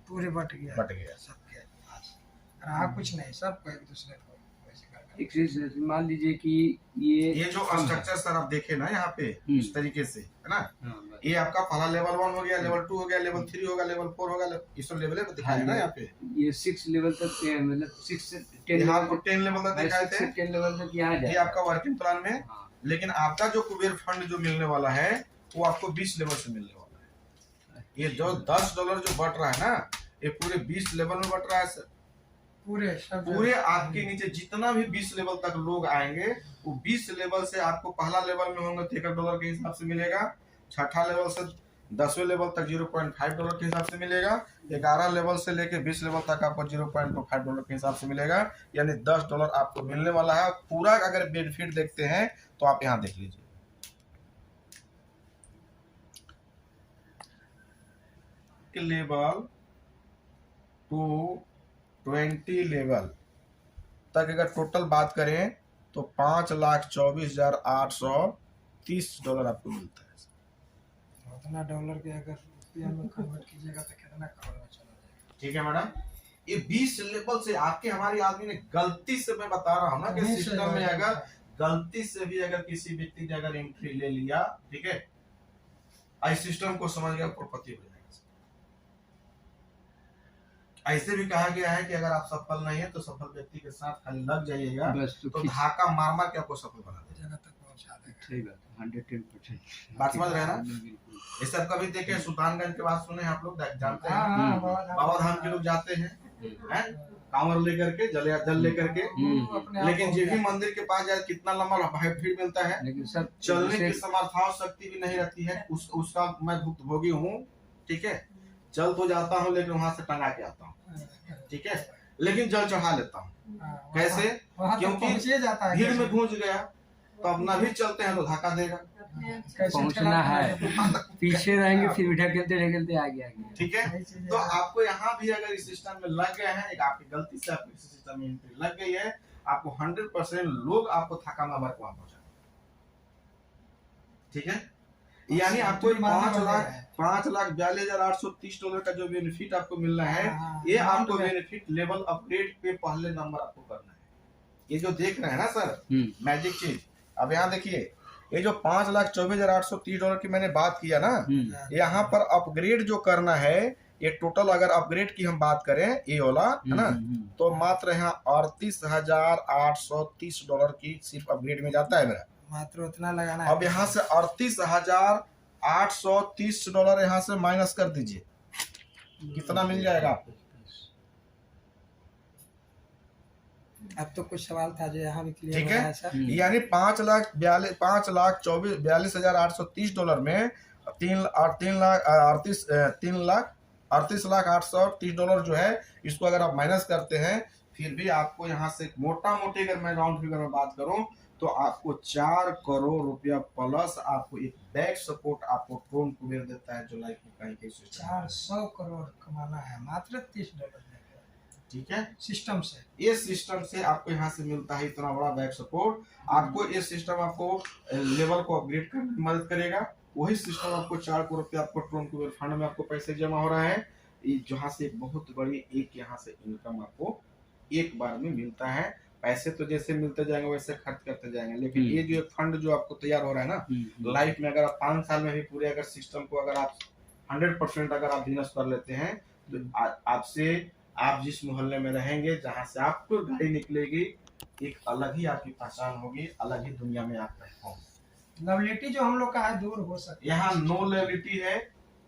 पूरे बट गया बट गया। सबके पास। रहा कुछ नहीं, सब एक दूसरे को वैसे कर एक चीज मान लीजिए कि ये जो स्ट्रक्चर सर आप देखे ना यहाँ पे इस तरीके से, है ना, हाँ, बस। ये आपका पहला लेवल 1 हो गया, लेवल 2 हो गया, लेवल 3 होगा, लेवल 4 होगा, इस लेवल पे दिखाया है ना यहाँ पे। ये 6 लेवल तक मतलब 6 से 10 यहाँ लेवल आपको 10 लेवल तक दिखाए 6 थे, से 10 लेवल तक यहाँ ये जाए। आपका वर्किंग प्लान में। हाँ, लेकिन आपका जो कुबेर फंड जो मिलने वाला है वो आपको 20 लेवल से मिलने वाला है। ये जो $10 जो बढ़ रहा है ना, ये पूरे 20 लेवल में बढ़ रहा है सर। पूरे सब पूरे आपके नीचे जितना भी 20 लेवल तक लोग आएंगे, वो 20 लेवल से आपको पहला लेवल में होंगे तो $1 के हिसाब से मिलेगा, छठा लेवल से 10वें लेवल तक $0.5 के हिसाब से मिलेगा, 11 लेवल से लेके 20 लेवल तक आपको $0.25 के हिसाब से मिलेगा, यानी $10 आपको मिलने वाला है। पूरा अगर बेनिफिट देखते हैं तो आप यहाँ देख लीजिए, लेवल टू 20 लेवल तक अगर टोटल बात करें तो $5,24,830 आपको मिलता है। उतना डॉलर के अगर रुपया में कन्वर्ट कीजिएगा तो कितना करोड़ में चला जाएगा। ठीक है मैडम, ये 20 लेवल से आपके हमारी आदमी ने गलती से, मैं बता रहा हूँ ना कि कहीं से सिस्टम में जाएगा। अगर गलती से भी अगर किसी व्यक्ति ने अगर एंट्री ले लिया, ठीक है, इस सिस्टम को समझ गया, करोड़पति हो जाएगा। ऐसे भी कहा गया है कि अगर आप सफल नहीं है तो सफल व्यक्ति के साथ खाली लग जाइएगा बस तो धाका मार मार के आपको सफल बना देगा। जगह तक पहुंचा देगा। सही बात है, 110%। बात समझ रहे हैं ना? बिल्कुल। ये सब कभी देखे सुल्तानगंज के बात सुने हैं आप लोग, जानते हैं? हाँ, बाबा धाम के लोग जाते हैं, हैं? कांवर लेकर के, जल लेकर के, अपने आप लेकिन को जो भी मंदिर के पास जाए कितना लंबा भीड़ मिलता है, लेकिन सब चलने की जैसे- समर्थाओं शक्ति भी नहीं रहती है। उसका मैं भुक्तभोगी हूँ, ठीक है, चल तो जाता हूँ लेकिन वहां से टंगा के आता हूँ, ठीक है, लेकिन जल चढ़ा लेता हूँ। कैसे? वहाँ तक क्योंकि पहुँचिए जाता है भीड़ में कैसे? घुस गया तो अपना भी चलते हैं तो धक्का देगा, कैसे पहुंचना ठेला है, पीछे रहेंगे फिर भी ढकेलते ढकेलते आगे आगे। ठीक है। यही चीज़ तो है। आपको यहाँ भी अगर इस सिस्टम में लग गए हैं, एक आपकी गलती से आपकी सिस्टम में एंट्री लग गई है, आपको 100% लोग आपको थका मार के वहां पहुंचा। ठीक है, यानी आपको तो मानने वाले हैं। $5,42,830 का जो बेनिफिट आपको मिलना है, हाँ, ये हाँ, आपको हाँ। बेनिफिट लेवल अपग्रेड पे पहले नंबर आपको करना है। ये जो देख रहे हैं ना सर मैजिक चीज, अब यहाँ देखिए ये जो $5,24,830 की मैंने बात किया ना, यहाँ पर अपग्रेड जो करना है, ये टोटल अगर अपग्रेड की हम बात करें ये वाला है ना, तो मात्र यहाँ $38,830 की सिर्फ अपग्रेड में जाता है मेरा। मात्र उतना लगाना है। अब यहाँ से $38,830 यहाँ से माइनस कर दीजिए, कितना मिल जाएगा आपको? अब तो कुछ सवाल था जो यहाँ भी क्लियर ठीक हो रहा है, है सर। यानी $5,42,830 में 38,830 जो है, इसको अगर आप माइनस करते हैं, फिर भी आपको यहाँ से मोटा मोटी अगर मैं राउंड फिगर में बात करूं तो आपको 4 करोड़ रुपया प्लस आपको एक बैक सपोर्ट आपको ट्रोन कुबेर देता है, जो लाइफ में कहीं कहीं से 400 करोड़ कमाना है मात्र $30 में। ठीक है, सिस्टम से, ये सिस्टम से आपको यहाँ से मिलता है इतना बड़ा बैक सपोर्ट। आपको ये सिस्टम आपको लेवल को अपग्रेड करने में मदद करेगा। वही सिस्टम आपको 4 करोड़ रुपया आपको ट्रोन कुबेर फंड में आपको पैसे जमा हो रहा है, जहाँ से बहुत बड़ी एक यहाँ से इनकम आपको एक बार में मिलता है। पैसे तो जैसे मिलते जाएंगे वैसे खर्च करते जाएंगे, लेकिन ये जो फंड जो आपको तैयार हो रहा है ना, लाइफ में अगर आप 5 साल में भी पूरे अगर सिस्टम को अगर आप 100% अगर आप बिजनेस कर लेते हैं, तो आपसे आप जिस मोहल्ले में रहेंगे, जहाँ से आपको गाड़ी निकलेगी, एक अलग ही आपकी पहचान होगी, अलग ही दुनिया में आप रहेंगे। लवलिटी जो हम लोग का है दूर हो सकती है। यहाँ नो लेबिलिटी है,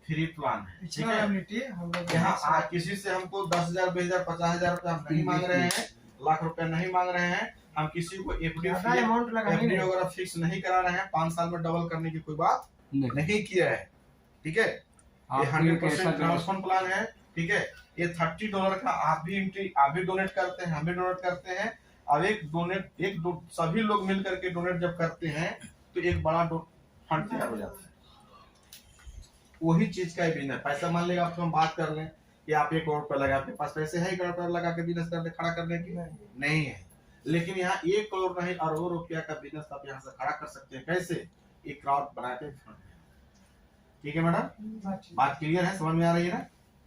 फ्री प्लान है। ठीक पिछला है, लवलिटी हम लोग यहाँ किसी से हमको 10,000, 20,000, 50,000 रुपया हम नहीं मांग रहे हैं, लाख रुपया नहीं मांग रहे हैं। हम किसी को एफडी अमाउंट एफडी वगैरह फिक्स नहीं करा रहे हैं। 5 साल में डबल करने की कोई बात नहीं किया है। ठीक है, ये 100% ट्रांसफर प्लान है। ठीक है, ये $30 का आप भी डोनेट करते हैं, हम भी डोनेट करते हैं। अब सभी लोग मिल करके डोनेट जब करते हैं तो एक बड़ा फंड तैयार हो जाता है। वही चीज का बिजनेस, पैसा मान लेगा आपको हम बात कर लें कि आप 1 करोड़ रुपया लगा, आपके पास पैसे है 1 करोड़ रुपया लगा के बिजनेस करने खड़ा करने की नहीं है, लेकिन यहाँ 1 करोड़ नहीं अरबों रुपया का बिजनेस आप यहाँ से खड़ा कर सकते हैं। कैसे? एक क्राउड बना के फंड। ठीक है मैडम, बात क्लियर है, समझ में आ रही है ना?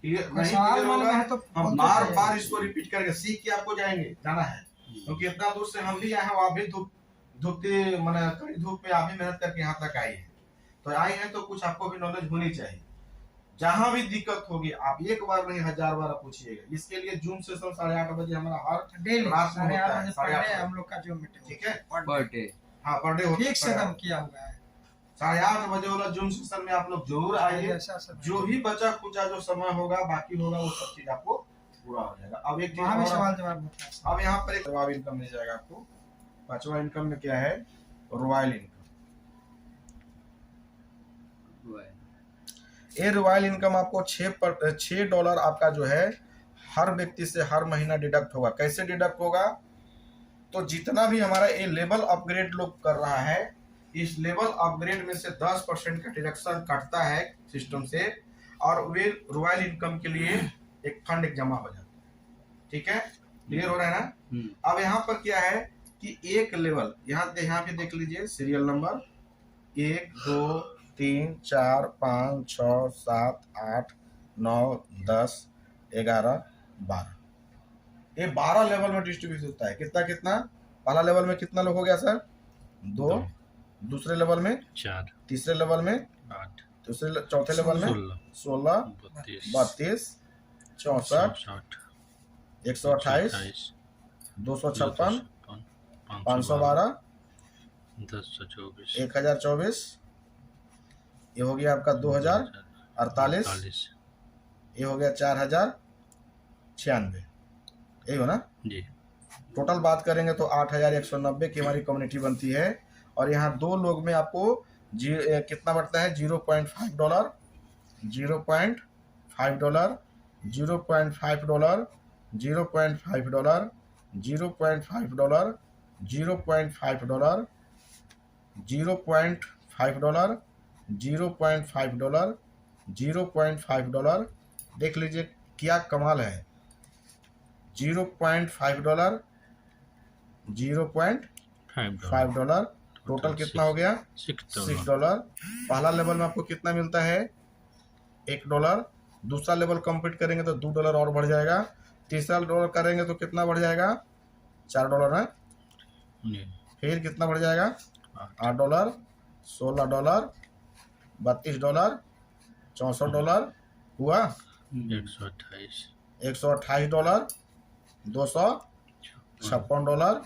क्लियर नहीं क्लियर होगा तो हम बार बार इसको रिपीट करके सीख के आपको जाना है, क्योंकि इतना दूर से हम भी आए हैं, आप भी धूप कड़ी धूप में आप भी मेहनत करके यहाँ तक आए हैं। तो आए हैं तो कुछ आपको भी नॉलेज होनी चाहिए। जहां भी दिक्कत होगी आप एक बार नहीं 1000 बार पूछिएगा। इसके लिए जूम सेशन 8:30 बजे हमारा हर डेली रात में होता है, 8:30 हम लोग का जो मीटिंग। ठीक है, पर डे, हाँ पर डे फिक्स एकदम किया हुआ है। 8:30 बजे वाला जूम सेशन में आप लोग जरूर आइए। जो भी बचा कुचा जो समय होगा बाकी होगा वो सब चीज आपको पूरा हो जाएगा। अब एक वहाँ भी सवाल जवाब होता है। अब यहाँ पर एक जवाब इनकम मिल जाएगा आपको। 5वां इनकम में क्या है? Royal income. ये रॉयल इनकम आपको $6 आपका जो है हर व्यक्ति से हर महीना डिडक्ट होगा। कैसे डिडक्ट होगा? तो जितना भी हमारा ये लेवल अपग्रेड लोग कर रहा है, इस लेवल अपग्रेड में से 10% का डिडक्शन कटता है सिस्टम से, और वे रॉयल इनकम के लिए एक फंड एक जमा हो जाता है। ठीक है, क्लियर हो रहा है ना? अब यहाँ पर क्या है कि एक लेवल यहाँ पे देख लीजिए, सीरियल नंबर 1 2 3 4 5 6 7 8 9 10 11 12, ये 12 लेवल में डिस्ट्रीब्यूट होता है। कितना पहला लेवल में कितना लोग हो गया सर? 2, दूसरे लेवल में 4, तीसरे लेवल में 8, चौथे लेवल में 16 32 64 128 256 512 1024, ये हो गया आपका 2048, ये हो गया 4096, यही हो ना जी। टोटल बात करेंगे तो 8190 की हमारी कम्युनिटी बनती है। और यहाँ 2 लोग में आपको कितना बढ़ता है? $0.5 $0.5 $0.5 $0.5 $0.5 $0.5 $0.5 $0.5 देख लीजिए क्या कमाल है। $0.5 $0.5 टोटल कितना हो गया? $6। पहला लेवल में आपको कितना मिलता है? $1। दूसरा लेवल कंप्लीट करेंगे तो $2 और बढ़ जाएगा। तीसरा डॉलर करेंगे तो कितना बढ़ जाएगा? $4 है। फिर कितना बढ़ जाएगा? $8, $16, $32, $64 हुआ $128, $128, $256, $512,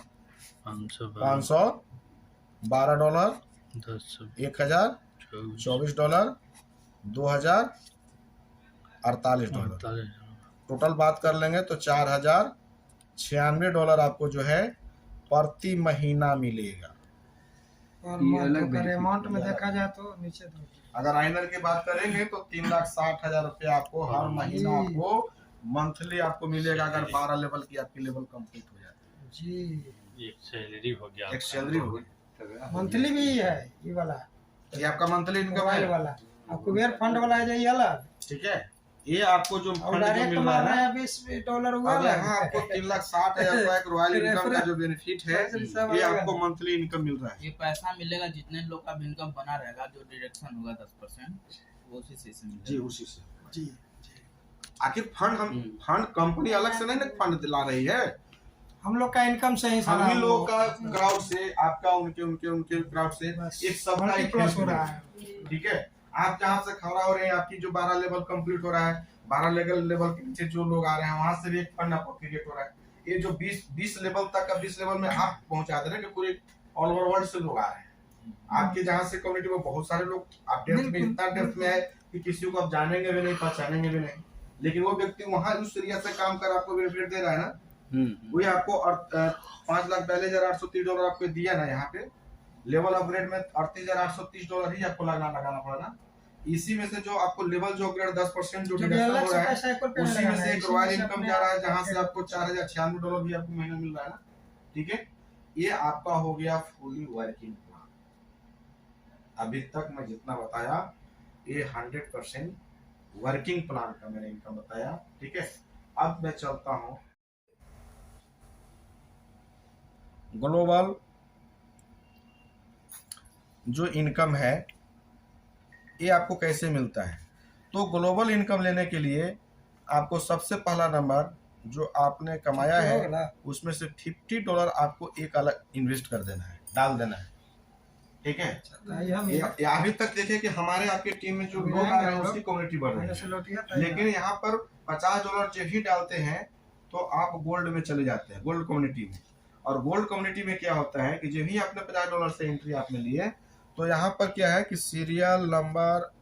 $1000, $24, $2048। टोटल बात कर लेंगे तो $4096 आपको जो है प्रति महीना मिलेगा। और ये month अलग का benefit अमाउंट में है। देखा जाए तो नीचे दो। अगर आइनर की बात करेंगे तो 3,60,000 रुपये आपको हर महीना आपको मंथली आपको मिलेगा, अगर 12 लेवल की आपकी लेवल कंप्लीट हो जाती जी एक सैलरी हो गया। है। एक सैलरी होगी, मंथली भी है ये वाला, ये आपका मंथली इनकम मोबाइल है। वाला। अब कुबेर फंड वाला है ये अलग, ठीक है, ये आपको जो और फंड जो डायरेक्ट मिल रहा मार है रहा ना, है $20 हुआ अब यहाँ आपको अलग। 3,60,000 का एक रॉयल इनकम का जो बेनिफिट है, सब ये अलग आपको है। मंथली इनकम मिल रहा है। ये पैसा मिलेगा जितने लोग का भी इनकम बना रहेगा, जो डिडक्शन होगा 10% वो उसी से मिलेगा। जी, उसी से। जी आखिर फंड फंड कंपनी अलग से नहीं ना फंड दिला रही है, हम लोग का इनकम से ही सारा हम ही लोग का क्राउड से, आपका उनके उनके उनके क्राउड से बस एक सबका एक प्लस हो help रहा मिले। है। ठीक है, आप जहाँ से खड़ा हो रहे हैं, आपकी जो 12 लेवल कंप्लीट हो रहा है, 12 लेवल के नीचे जो लोग आ रहे हैं वहां से भी एक फंड आपको क्रिएट हो रहा है। ये जो 20 लेवल तक का 20 लेवल में आप पहुंचा दे रहे हैं कि पूरे ऑल ओवर वर्ल्ड से लोग आ रहे हैं। आपके जहाँ से कम्युनिटी में बहुत सारे लोग आप डेप्थ में बिल्कुल, इतना डेप्थ में है कि किसी को आप जानेंगे भी नहीं, पहचानेंगे भी नहीं, लेकिन वो व्यक्ति वहां उस एरिया से काम कर आपको बेनिफिट दे रहा है ना, वही आपको $5,42,830 आपको दिया ना, यहाँ पे लेवल अपग्रेड में $38,830 ही आपको लगाना पड़ा ना। इसी में से जो आपको लेवल जो अपग्रेड 10% जो जो भी डिडक्शन अलग हो से रहा है, पैसा एक रुपया उसी में लगाना से है, एक इसी रॉयल में से इनकम अपने जा रहा है, आप जहाँ से आपको $4,096 भी आपको महीना मिल रहा है ना। ठीक है, ये आपका हो गया फुली वर्किंग प्लान। अभी तक मैं जितना बताया ये 100% वर्किंग प्लान का मैंने इनकम बताया। ठीक है, अब मैं चलता हूँ ग्लोबल जो इनकम है ये आपको कैसे मिलता है। तो ग्लोबल इनकम लेने के लिए आपको सबसे पहला नंबर जो आपने कमाया है उसमें से $50 आपको एक अलग इन्वेस्ट कर देना है, डाल देना है। ठीक है, ये अभी तक देखे कि हमारे आपके टीम में जो लोग आ रहे हैं उसकी कम्युनिटी बढ़ रही है, लेकिन यहाँ पर $50 जब ही डालते हैं तो आप गोल्ड में चले जाते हैं, गोल्ड कम्युनिटी में। और गोल्ड कम्युनिटी में क्या होता है कि जब ही आपने $50 से एंट्री आपने लिए तो यहाँ पर क्या है कि सीरियल नंबर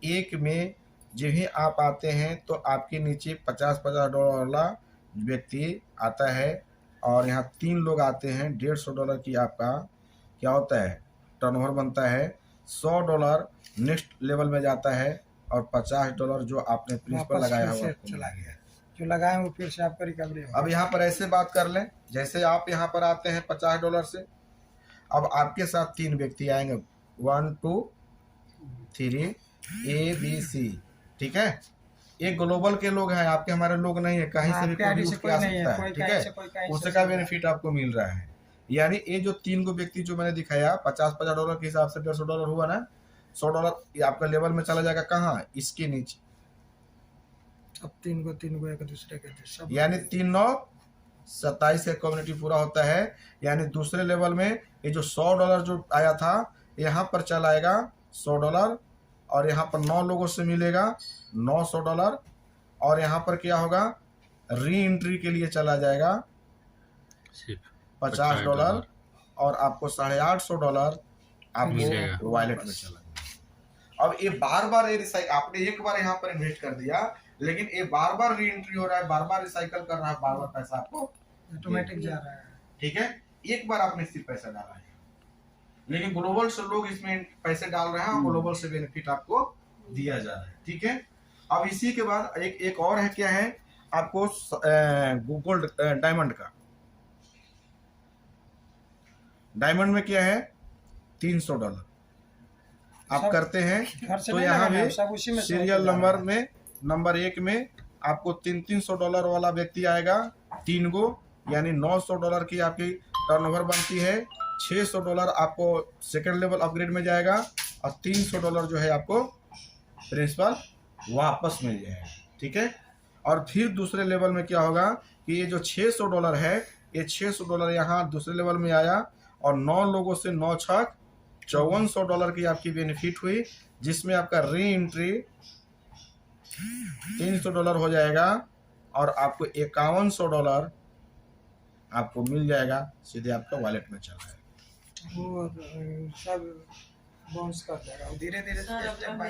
1 में जब ही आप आते हैं तो आपके नीचे $50 वाला व्यक्ति आता है, और यहाँ 3 लोग आते हैं। $150 की आपका क्या होता है टर्नओवर बनता है, $100 नेक्स्ट लेवल में जाता है, और $50 जो आपने प्रिंसिपल लगाया हुआ चला गया, जो लगाए वो फिर से आपका रिकवरी हो। अब यहाँ पर ऐसे बात कर लें, जैसे आप यहाँ पर आते हैं $50 से, अब आपके साथ 3 व्यक्ति आएंगे, 1 2 3 ABC। ठीक है, ये ग्लोबल के लोग हैं, आपके हमारे लोग नहीं है, कहीं से भी कोई भी उठ के आ सकता है। ठीक है, उसका बेनिफिट आपको मिल रहा है। यानी ये जो 3 गो व्यक्ति जो मैंने दिखाया $50 के हिसाब से $150 हुआ ना, $100 ये आपका लेवल में चला जाएगा कहाँ, इसके नीचे। अब 3 गो एक दूसरे के सब, यानी 3 9 27 का कम्युनिटी पूरा होता है। यानी दूसरे लेवल में ये जो $100 जो आया था यहाँ पर चला आएगा $100, और यहाँ पर 9 लोगों से मिलेगा $900, और यहाँ पर क्या होगा री एंट्री के लिए चला जाएगा सिर्फ $50, और आपको $850 मिलेगा। आपको वॉलेट में चला जाएगा। अब ये बार ये रिसाइकल, आपने एक बार यहाँ पर इन्वेस्ट कर दिया, लेकिन ये बार री एंट्री हो रहा है, बार रिसाइकल कर रहा है, बार पैसा आपको ऑटोमेटिक जा रहा है। ठीक है, एक बार आपने सिर्फ पैसा डाला है, लेकिन ग्लोबल से लोग इसमें पैसे डाल रहे हैं और ग्लोबल से बेनिफिट आपको दिया जा रहा है। ठीक है, अब इसी के बाद एक और है, क्या है आपको गोल्ड डायमंड का। डायमंड में क्या है $300 आप सब करते हैं, घर से तो नहीं यहाँ लगाना है, भी सब उसी में से सीरियल होके जा नंबर रहा है। में नंबर 1 में आपको $300 वाला व्यक्ति आएगा, 3 गो, यानी $900 की आपकी टर्नओवर बनती है, $600 आपको सेकंड लेवल अपग्रेड में जाएगा और $300 जो है आपको प्रिंसिपल वापस मिल जाएगा। ठीक है, और फिर दूसरे लेवल में क्या होगा कि ये जो $600 है, ये $600 यहाँ दूसरे लेवल में आया और 9 लोगों से 9 छक $5400 की आपकी बेनिफिट हुई, जिसमें आपका री एंट्री $300 हो जाएगा और आपको $5100 आपको मिल जाएगा, सीधे आपका वॉलेट में चला जाएगा। वो सब बाउंस कर जाएगा धीरे धीरे। सर, अब